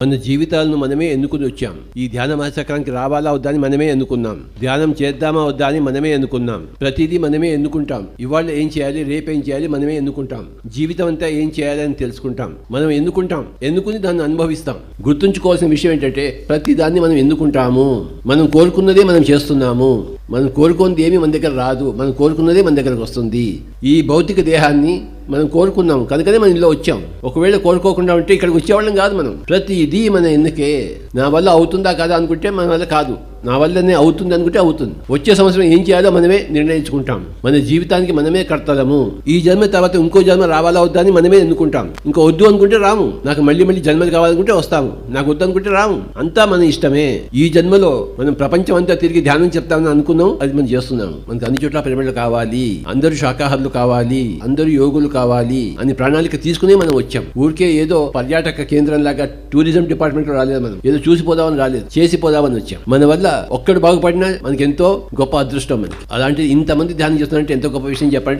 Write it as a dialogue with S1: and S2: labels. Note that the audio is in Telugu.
S1: మన జీవితాలను మనమే ఎన్నుకుని వచ్చాం. ఈ ధ్యాన మహాచక్రానికి రావాలా వద్దా అని మనమే ఎన్నుకున్నాం. ధ్యానం చేద్దామా వద్దా అని మనమే ఎన్నుకున్నాం. ప్రతిదీ మనమే ఎన్నుకుంటాం. ఇవాళ ఏం చేయాలి, రేపు ఏం చేయాలి మనమే ఎన్నుకుంటాం. జీవితం అంతా ఏం చేయాలి అని తెలుసుకుంటాం. మనం ఎన్నుకుంటాం, ఎన్నుకుని దాన్ని అనుభవిస్తాం. గుర్తుంచుకోవాల్సిన విషయం ఏంటంటే ప్రతి దాన్ని మనం ఎన్నుకుంటాము. మనం కోరుకున్నదే మనం చేస్తున్నాము. మనం కోరుకున్నది ఏమీ మన దగ్గర రాదు. మనం కోరుకున్నదే మన దగ్గరకు వస్తుంది. ఈ భౌతిక దేహాన్ని మనం కోరుకున్నాం కనుకనే మనం ఇంట్లో వచ్చాం. ఒకవేళ కోరుకోకుండా ఉంటే ఇక్కడికి వచ్చేవాళ్ళం కాదు. మనం ప్రతిదీ మన ఎన్నికే. నా వల్ల అవుతుందా కాదా అనుకుంటే మన వల్ల కాదు. నా వల్లనే అవుతుంది అనుకుంటే అవుతుంది. వచ్చే సంవత్సరం ఏం చేయాలో మనమే నిర్ణయించుకుంటాం. మన జీవితానికి మనమే కర్తలము. ఈ జన్మ తర్వాత ఇంకో జన్మ రావాలా వద్దా అని మనమే ఎన్నుకుంటాం. ఇంకా వద్దు అనుకుంటే రాము. నాకు మళ్ళీ జన్మలు కావాలనుకుంటే వస్తాము. నాకు వద్దు అనుకుంటే రాము. అంతా మన ఇష్టమే. ఈ జన్మలో మనం ప్రపంచం అంతా తిరిగి ధ్యానం చెప్తామని అనుకున్నాం, అది మనం చేస్తున్నాం. మనకు అన్ని చోట్ల పిరమిడ్లు కావాలి, అందరూ శాకాహారులు కావాలి, అందరూ యోగులు కావాలి అని ప్రణాళిక తీసుకునే మనం వచ్చాం. ఊరికే ఏదో పర్యాటక కేంద్రం లాగా టూరిజం డిపార్ట్మెంట్ లో రాలేదు. మనం ఏదో చూసిపోదామని రాలేదు, చేసిపోదామని వచ్చాం. మన వల్ల ఒక్కడు బాగుపడినా మనకి ఎంతో గొప్ప అదృష్టం. మనకి అలాంటి ఇంతమంది ధ్యానం చేస్తున్నారంటే ఎంతో గొప్ప విషయం చెప్పండి.